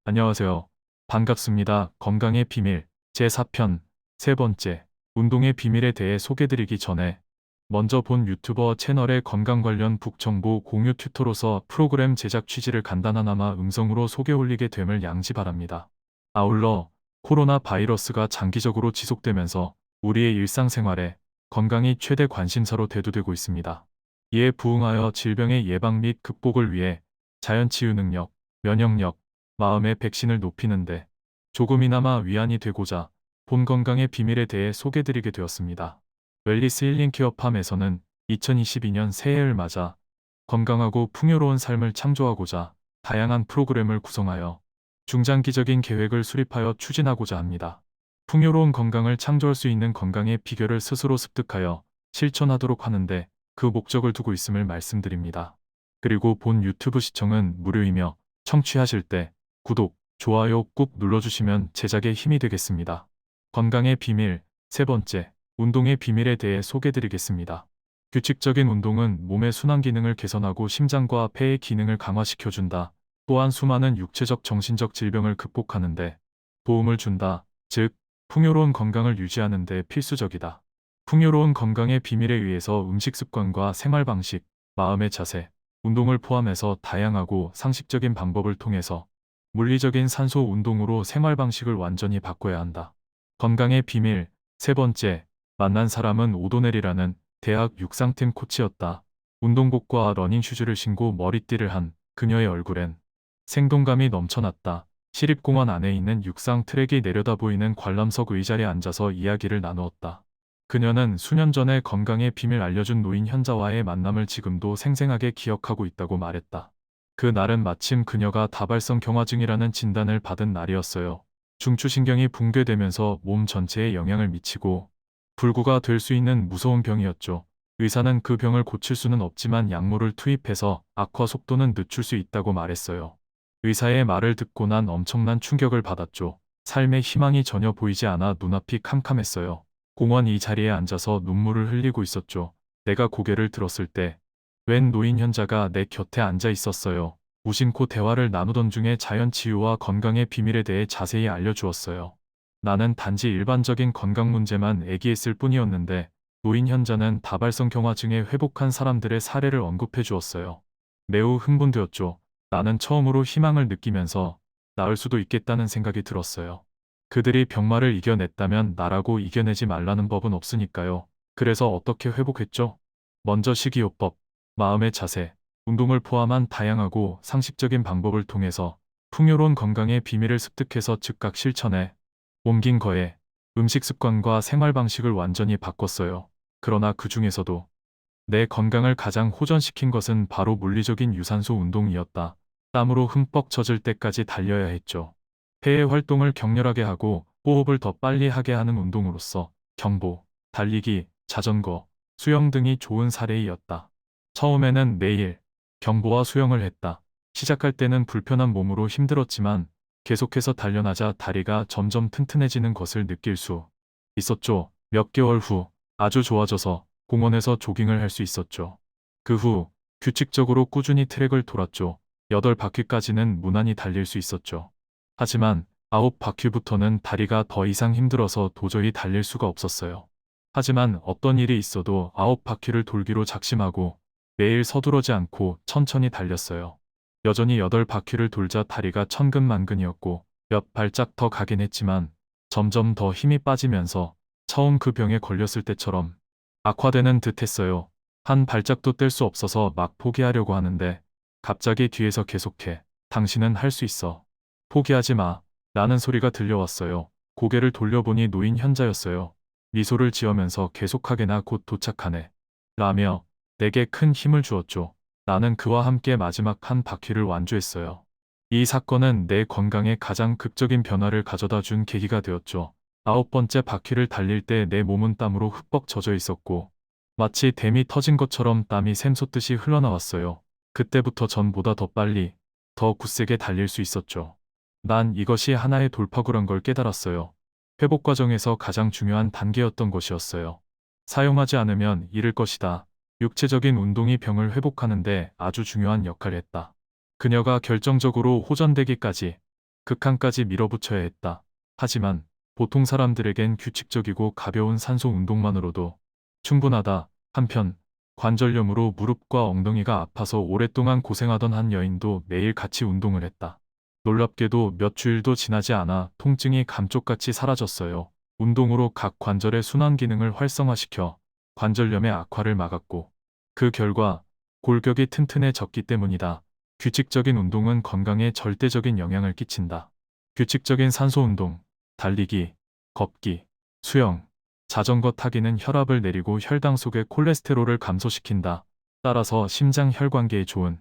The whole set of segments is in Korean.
안녕하세요. 반갑습니다. 건강의 비밀 제4편 세 번째 운동의 비밀에 대해 소개드리기 전에 먼저 본 유튜버 채널의 건강 관련 북정보 공유 튜터로서 프로그램 제작 취지를 간단하나마 음성으로 소개 올리게 됨을 양지 바랍니다. 아울러 코로나 바이러스가 장기적으로 지속되면서 우리의 일상생활에 건강이 최대 관심사로 대두되고 있습니다. 이에 부응하여 질병의 예방 및 극복을 위해 자연치유 능력, 면역력, 마음의 백신을 높이는데 조금이나마 위안이 되고자 본 건강의 비밀에 대해 소개드리게 되었습니다. 웰리스 힐링케어팜에서는 2022년 새해를 맞아 건강하고 풍요로운 삶을 창조하고자 다양한 프로그램을 구성하여 중장기적인 계획을 수립하여 추진하고자 합니다. 풍요로운 건강을 창조할 수 있는 건강의 비결을 스스로 습득하여 실천하도록 하는데 그 목적을 두고 있음을 말씀드립니다. 그리고 본 유튜브 시청은 무료이며 청취하실 때 구독, 좋아요 꾹 눌러주시면 제작에 힘이 되겠습니다. 건강의 비밀 세 번째, 운동의 비밀에 대해 소개드리겠습니다. 규칙적인 운동은 몸의 순환 기능을 개선하고 심장과 폐의 기능을 강화시켜준다. 또한 수많은 육체적 정신적 질병을 극복하는데 도움을 준다. 즉, 풍요로운 건강을 유지하는 데 필수적이다. 풍요로운 건강의 비밀에 의해서 음식 습관과 생활 방식, 마음의 자세, 운동을 포함해서 다양하고 상식적인 방법을 통해서 물리적인 산소 운동으로 생활 방식을 완전히 바꿔야 한다. 건강의 비밀 세 번째, 만난 사람은 오도넬이라는 대학 육상팀 코치였다. 운동복과 러닝슈즈를 신고 머리띠를 한 그녀의 얼굴엔 생동감이 넘쳐났다. 시립공원 안에 있는 육상 트랙이 내려다 보이는 관람석 의자리에 앉아서 이야기를 나누었다. 그녀는 수년 전에 건강의 비밀 알려준 노인 현자와의 만남을 지금도 생생하게 기억하고 있다고 말했다. 그 날은 마침 그녀가 다발성 경화증이라는 진단을 받은 날이었어요. 중추신경이 붕괴되면서 몸 전체에 영향을 미치고 불구가 될 수 있는 무서운 병이었죠. 의사는 그 병을 고칠 수는 없지만 약물을 투입해서 악화 속도는 늦출 수 있다고 말했어요. 의사의 말을 듣고 난 엄청난 충격을 받았죠. 삶의 희망이 전혀 보이지 않아 눈앞이 캄캄했어요. 공원 이 자리에 앉아서 눈물을 흘리고 있었죠. 내가 고개를 들었을 때 웬 노인 현자가 내 곁에 앉아 있었어요. 무심코 대화를 나누던 중에 자연 치유와 건강의 비밀에 대해 자세히 알려주었어요. 나는 단지 일반적인 건강 문제만 애기했을 뿐이었는데 노인 현자는 다발성 경화증에 회복한 사람들의 사례를 언급해 주었어요. 매우 흥분되었죠. 나는 처음으로 희망을 느끼면서 나을 수도 있겠다는 생각이 들었어요. 그들이 병마를 이겨냈다면 나라고 이겨내지 말라는 법은 없으니까요. 그래서 어떻게 회복했죠? 먼저 식이요법, 마음의 자세, 운동을 포함한 다양하고 상식적인 방법을 통해서 풍요로운 건강의 비밀을 습득해서 즉각 실천해 옮긴 거에 음식 습관과 생활 방식을 완전히 바꿨어요. 그러나 그 중에서도 내 건강을 가장 호전시킨 것은 바로 물리적인 유산소 운동이었다. 땀으로 흠뻑 젖을 때까지 달려야 했죠. 폐의 활동을 격렬하게 하고 호흡을 더 빨리 하게 하는 운동으로서 경보, 달리기, 자전거, 수영 등이 좋은 사례이었다. 처음에는 매일 경보와 수영을 했다. 시작할 때는 불편한 몸으로 힘들었지만 계속해서 단련하자 다리가 점점 튼튼해지는 것을 느낄 수 있었죠. 몇 개월 후 아주 좋아져서 공원에서 조깅을 할 수 있었죠. 그 후 규칙적으로 꾸준히 트랙을 돌았죠. 8바퀴까지는 무난히 달릴 수 있었죠. 하지만 9바퀴부터는 다리가 더 이상 힘들어서 도저히 달릴 수가 없었어요. 하지만 어떤 일이 있어도 9바퀴를 돌기로 작심하고 매일 서두르지 않고 천천히 달렸어요. 여전히 8바퀴를 돌자 다리가 천근만근이었고 몇 발짝 더 가긴 했지만 점점 더 힘이 빠지면서 처음 그 병에 걸렸을 때처럼 악화되는 듯 했어요. 한 발짝도 뗄 수 없어서 막 포기하려고 하는데 갑자기 뒤에서 계속해. 당신은 할 수 있어. 포기하지 마. 라는 소리가 들려왔어요. 고개를 돌려보니 노인 현자였어요. 미소를 지으면서 계속하게나 곧 도착하네. 라며 내게 큰 힘을 주었죠. 나는 그와 함께 마지막 한 바퀴를 완주했어요. 이 사건은 내 건강에 가장 극적인 변화를 가져다 준 계기가 되었죠. 9번째 바퀴를 달릴 때 내 몸은 땀으로 흠뻑 젖어 있었고 마치 댐이 터진 것처럼 땀이 샘솟듯이 흘러나왔어요. 그때부터 전보다 더 빨리, 더 굳세게 달릴 수 있었죠. 난 이것이 하나의 돌파구란 걸 깨달았어요. 회복 과정에서 가장 중요한 단계였던 것이었어요. 사용하지 않으면 잃을 것이다. 육체적인 운동이 병을 회복하는데 아주 중요한 역할을 했다. 그녀가 결정적으로 호전되기까지 극한까지 밀어붙여야 했다. 하지만 보통 사람들에겐 규칙적이고 가벼운 산소 운동만으로도 충분하다. 한편 관절염으로 무릎과 엉덩이가 아파서 오랫동안 고생하던 한 여인도 매일 같이 운동을 했다. 놀랍게도 몇 주일도 지나지 않아 통증이 감쪽같이 사라졌어요. 운동으로 각 관절의 순환 기능을 활성화시켜 관절염의 악화를 막았고 그 결과 골격이 튼튼해졌기 때문이다. 규칙적인 운동은 건강에 절대적인 영향을 끼친다. 규칙적인 산소 운동, 달리기, 걷기, 수영, 자전거 타기는 혈압을 내리고 혈당 속의 콜레스테롤을 감소시킨다. 따라서 심장 혈관계에 좋은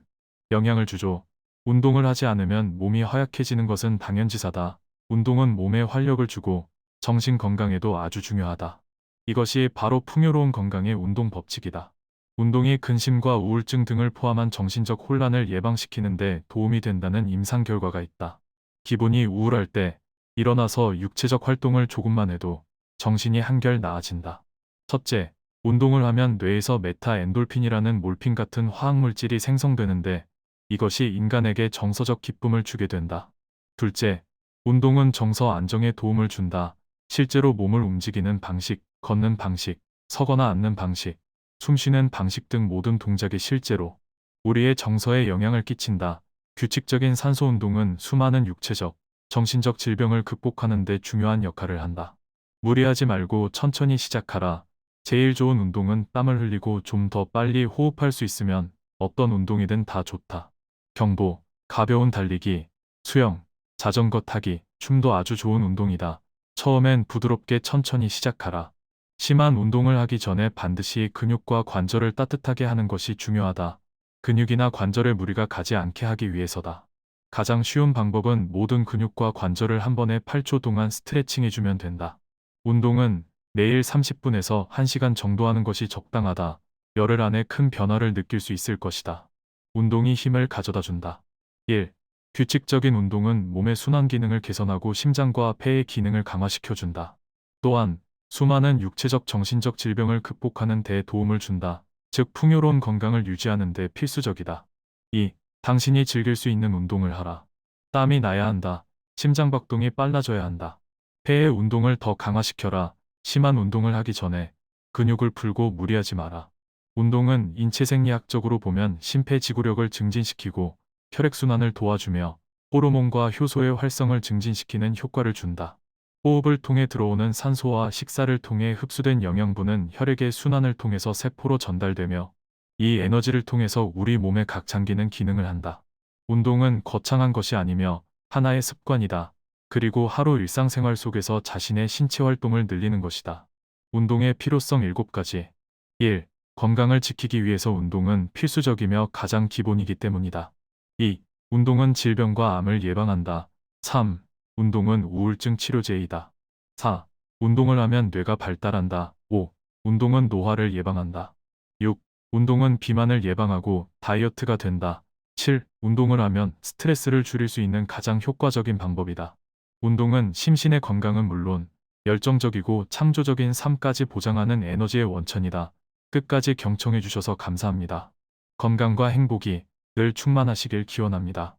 영향을 주죠. 운동을 하지 않으면 몸이 허약해지는 것은 당연지사다. 운동은 몸에 활력을 주고 정신 건강에도 아주 중요하다. 이것이 바로 풍요로운 건강의 운동 법칙이다. 운동이 근심과 우울증 등을 포함한 정신적 혼란을 예방시키는 데 도움이 된다는 임상 결과가 있다. 기분이 우울할 때 일어나서 육체적 활동을 조금만 해도 정신이 한결 나아진다. 첫째, 운동을 하면 뇌에서 메타 엔돌핀이라는 몰핀 같은 화학물질이 생성되는데 이것이 인간에게 정서적 기쁨을 주게 된다. 둘째, 운동은 정서 안정에 도움을 준다. 실제로 몸을 움직이는 방식, 걷는 방식, 서거나 앉는 방식, 숨쉬는 방식 등 모든 동작이 실제로 우리의 정서에 영향을 끼친다. 규칙적인 산소 운동은 수많은 육체적, 정신적 질병을 극복하는 데 중요한 역할을 한다. 무리하지 말고 천천히 시작하라. 제일 좋은 운동은 땀을 흘리고 좀 더 빨리 호흡할 수 있으면 어떤 운동이든 다 좋다. 경보, 가벼운 달리기, 수영, 자전거 타기, 춤도 아주 좋은 운동이다. 처음엔 부드럽게 천천히 시작하라. 심한 운동을 하기 전에 반드시 근육과 관절을 따뜻하게 하는 것이 중요하다. 근육이나 관절에 무리가 가지 않게 하기 위해서다. 가장 쉬운 방법은 모든 근육과 관절을 한 번에 8초 동안 스트레칭 해주면 된다. 운동은 매일 30분에서 1시간 정도 하는 것이 적당하다. 열흘 안에 큰 변화를 느낄 수 있을 것이다. 운동이 힘을 가져다 준다. 1. 규칙적인 운동은 몸의 순환 기능을 개선하고 심장과 폐의 기능을 강화시켜준다. 또한 수많은 육체적 정신적 질병을 극복하는 데 도움을 준다. 즉 풍요로운 건강을 유지하는 데 필수적이다. 2. 당신이 즐길 수 있는 운동을 하라. 땀이 나야 한다. 심장박동이 빨라져야 한다. 폐의 운동을 더 강화시켜라. 심한 운동을 하기 전에 근육을 풀고 무리하지 마라. 운동은 인체 생리학적으로 보면 심폐지구력을 증진시키고 혈액순환을 도와주며 호르몬과 효소의 활성을 증진시키는 효과를 준다. 호흡을 통해 들어오는 산소와 식사를 통해 흡수된 영양분은 혈액의 순환을 통해서 세포로 전달되며 이 에너지를 통해서 우리 몸의 각 장기는 기능을 한다. 운동은 거창한 것이 아니며 하나의 습관이다. 그리고 하루 일상생활 속에서 자신의 신체 활동을 늘리는 것이다. 운동의 필요성 7가지. 1. 건강을 지키기 위해서 운동은 필수적이며 가장 기본이기 때문이다. 2. 운동은 질병과 암을 예방한다. 3. 운동은 우울증 치료제이다. 4. 운동을 하면 뇌가 발달한다. 5. 운동은 노화를 예방한다. 6. 운동은 비만을 예방하고 다이어트가 된다. 7. 운동을 하면 스트레스를 줄일 수 있는 가장 효과적인 방법이다. 운동은 심신의 건강은 물론 열정적이고 창조적인 삶까지 보장하는 에너지의 원천이다. 끝까지 경청해 주셔서 감사합니다. 건강과 행복이 늘 충만하시길 기원합니다.